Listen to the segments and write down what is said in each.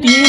3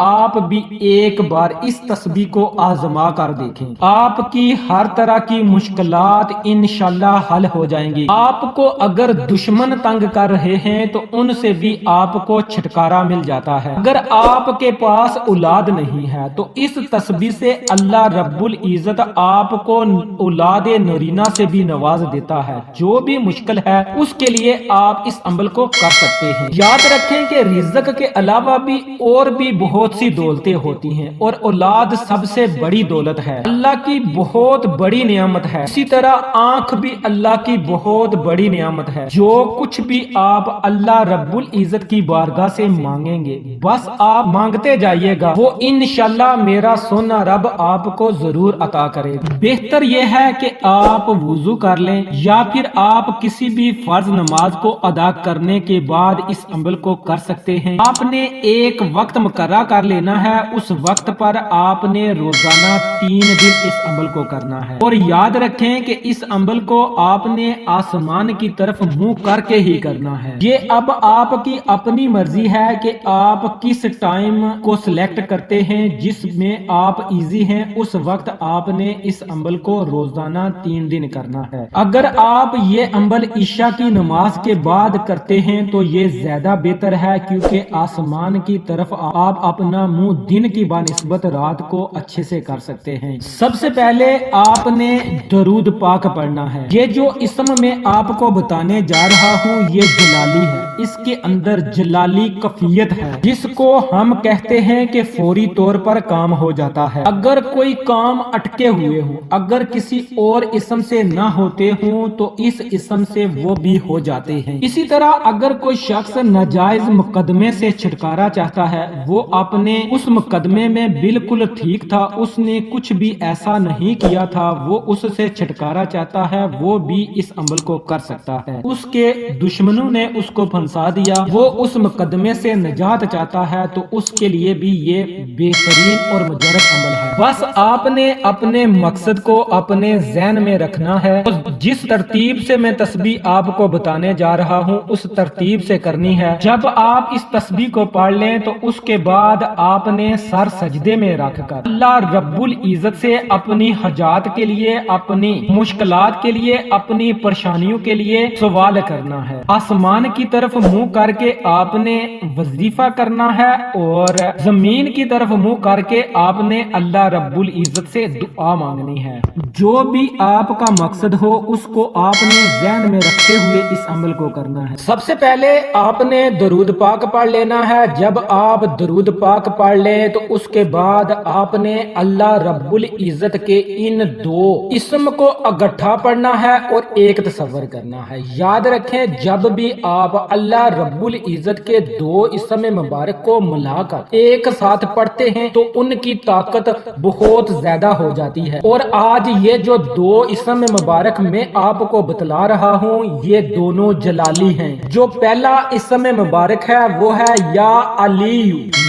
آپ بھی ایک بار اس تسبیح کو آزما کر دیکھیں، آپ کی ہر طرح کی مشکلات انشاءاللہ حل ہو جائیں گی۔ آپ کو اگر دشمن تنگ کر رہے ہیں تو ان سے بھی آپ کو چھٹکارا مل جاتا ہے۔ اگر آپ کے پاس اولاد نہیں ہے تو اس تسبیح سے اللہ رب العزت آپ کو اولاد نرینہ سے بھی نواز دیتا ہے۔ جو بھی مشکل ہے اس کے لیے آپ اس عمل کو کر سکتے ہیں۔ یاد رکھیں کہ رزق کے علاوہ بھی اور بھی بہت سی دولتیں ہوتی ہیں اور اولاد سب سے بڑی دولت ہے، اللہ کی بہت بڑی نعمت ہے۔ اسی طرح آنکھ بھی اللہ کی بہت بڑی نعمت ہے۔ جو کچھ بھی آپ اللہ رب العزت کی بارگاہ سے مانگیں گے بس آپ مانگتے جائیے گا، وہ انشاءاللہ میرا سونا رب آپ کو ضرور عطا کرے گا۔ بہتر یہ ہے کہ آپ وضو کر لیں یا پھر آپ کسی بھی فرض نماز کو ادا کرنے کے بعد اس عمل کو کر سکتے ہیں۔ آپ نے ایک وقت مقررہ کر لینا ہے، اس وقت پر آپ نے روزانہ 3 دن اس عمل کو کرنا ہے، اور یاد رکھیں کہ اس عمل کو آپ نے آسمان کی طرف منہ کر کے ہی کرنا ہے۔ یہ اب آپ کی اپنی مرضی ہے کہ آپ کس ٹائم کو سلیکٹ کرتے ہیں، جس میں آپ ایزی ہیں اس وقت آپ نے اس عمل کو روزانہ 3 دن کرنا ہے۔ اگر آپ یہ عمل عشاء کی نماز کے بعد کرتے ہیں تو یہ زیادہ بہتر ہے، کیونکہ آسمان کی طرف آپ اپنا منہ دن کی بنسبت رات کو اچھے سے کر سکتے ہیں۔ سب سے پہلے آپ نے درود پاک پڑھنا ہے۔ یہ جو اسم میں آپ کو بتانے جا رہا ہوں یہ جلالی ہے، اس کے اندر جلالی کفیت ہے جس کو ہم کہتے ہیں کہ فوری طور پر کام ہو جاتا ہے۔ اگر کوئی کام اٹکے ہوئے ہوں، اگر کسی اور اسم سے نہ ہوتے ہوں تو اس اسم سے وہ بھی ہو جاتے ہیں۔ اسی طرح اگر کوئی شخص ناجائز مقدمے سے چھٹکارا چاہتا ہے، وہ اپنے اس مقدمے میں بالکل ٹھیک تھا، اس نے کچھ بھی ایسا نہیں کیا تھا، وہ اس سے چھٹکارا چاہتا ہے، وہ بھی اس عمل کو کر سکتا ہے۔ اس کے دشمنوں نے اس کو پھنسا دیا، وہ اس مقدمے سے نجات چاہتا ہے تو اس کے لیے بھی یہ بہترین اور مجرد عمل ہے۔ بس آپ نے اپنے مقصد کو اپنے ذہن میں رکھنا ہے، جس ترتیب سے میں تسبیح آپ کو بتانے جا رہا ہوں اس ترتیب سے کرنی ہے۔ جب آپ اس تسبیح کو پڑھ لیں تو اس کے بعد آپ نے سر سجدے میں رکھ کر اللہ رب العزت سے اپنی حاجات کے لیے، اپنی مشکلات کے لیے، اپنی پریشانیوں کے لیے سوال کرنا ہے۔ آسمان کی طرف منہ کر کے آپ نے وظیفہ کرنا ہے اور زمین کی طرف منہ کر کے آپ نے اللہ رب العزت سے دعا مانگنی ہے۔ جو بھی آپ کا مقصد ہو اس کو آپ نے ذہن میں رکھتے ہوئے اس عمل کو کرنا ہے۔ سب سے پہلے آپ نے درود پاک پڑھ لینا ہے۔ جب آپ درود پاک پڑھ لیں تو اس کے بعد آپ نے اللہ رب العزت کے ان 2 اسم کو اکٹھا پڑھنا ہے اور ایک تصور کرنا ہے۔ یاد رکھیں جب بھی آپ اللہ رب العزت کے 2 اسم مبارک کو ملا کر ایک ساتھ پڑھتے ہیں تو ان کی طاقت بہت زیادہ ہو جاتی ہے، اور آج یہ جو 2 اسم مبارک میں آپ کو بتلا رہا ہوں یہ دونوں جلالی ہیں۔ جو پہلا اسم مبارک ہے وہ ہے یا علی،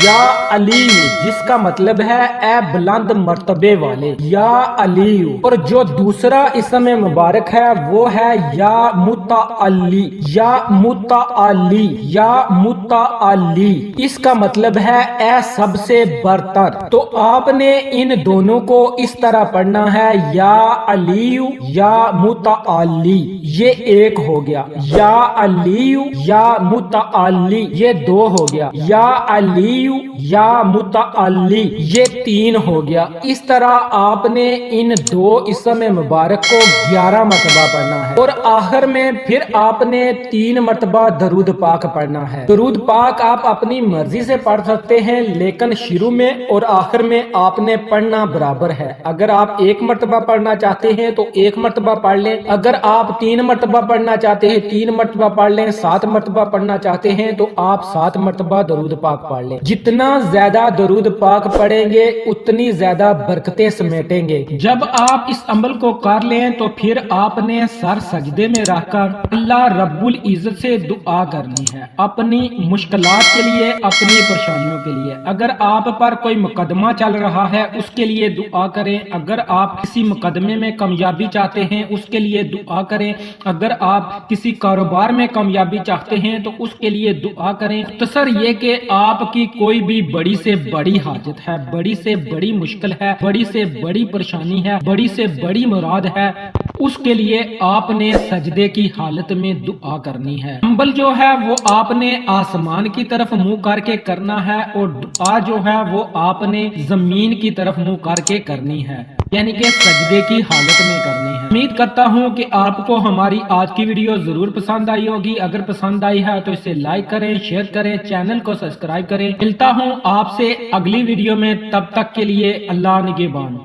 یا علی جس کا مطلب ہے اے بلند مرتبے والے، یا علی، اور جو دوسرا اسم مبارک ہے وہ ہے یا متعلی، یا متعلی، یا متعلی، اس کا مطلب ہے اے سب سے برتر۔ تو آپ نے ان دونوں کو اس طرح پڑھنا ہے یا علی یا متعلی، یہ ایک ہو گیا، یا علی یا متعلی یہ 2 ہو گیا، یا علی یا متعلی یہ 3 ہو گیا۔ اس طرح آپ نے ان 2 اسم مبارک کو 11 مرتبہ پڑھنا ہے، اور آخر میں پھر آپ نے 3 مرتبہ درود پاک پڑھنا ہے۔ درود پاک آپ اپنی مرضی سے پڑھ سکتے ہیں، لیکن شروع میں اور آخر میں آپ نے پڑھنا برابر ہے۔ اگر آپ 1 مرتبہ پڑھنا چاہتے ہیں تو 1 مرتبہ پڑھ لیں، اگر آپ 3 مرتبہ پڑھنا چاہتے ہیں 3 مرتبہ پڑھ لیں، 7 مرتبہ پڑھنا چاہتے ہیں تو آپ 7 مرتبہ درود پاک پڑھ لیں۔ جتنا زیادہ درود پاک پڑھیں گے اتنی زیادہ برکتیں سمیٹیں گے۔ جب آپ اس عمل کو کر لیں تو پھر آپ نے سر سجدے میں رکھ کر اللہ رب العزت سے دعا کرنی ہے، اپنی مشکلات کے لیے، اپنی پریشانیوں کے لیے۔ اگر آپ پر کوئی مقدمہ چل رہا ہے اس کے لیے دعا کریں، اگر آپ کسی مقدمے میں کامیابی چاہتے ہیں اس کے لیے دعا کریں، اگر آپ کسی کاروبار میں کامیابی چاہتے ہیں تو اس کے لیے دعا کریں۔ مختصر یہ کہ آپ کی کوئی بھی بڑی سے بڑی حاجت ہے، بڑی سے بڑی مشکل ہے، بڑی سے بڑی پریشانی ہے، بڑی سے بڑی مراد ہے، اس کے لیے آپ نے سجدے کی حالت میں دعا کرنی ہے۔ حنبل جو ہے وہ آپ نے آسمان کی طرف منہ کر کے کرنا ہے، اور دعا جو ہے وہ آپ نے زمین کی طرف منہ کر کے کرنی ہے، یعنی کہ سجدے کی حالت میں کرنی ہے۔ امید کرتا ہوں کہ آپ کو ہماری آج کی ویڈیو ضرور پسند آئی ہوگی۔ اگر پسند آئی ہے تو اسے لائک کریں، شیئر کریں، چینل کو سبسکرائب کریں۔ ملتا ہوں آپ سے اگلی ویڈیو میں، تب تک کے لیے اللہ نگہبان۔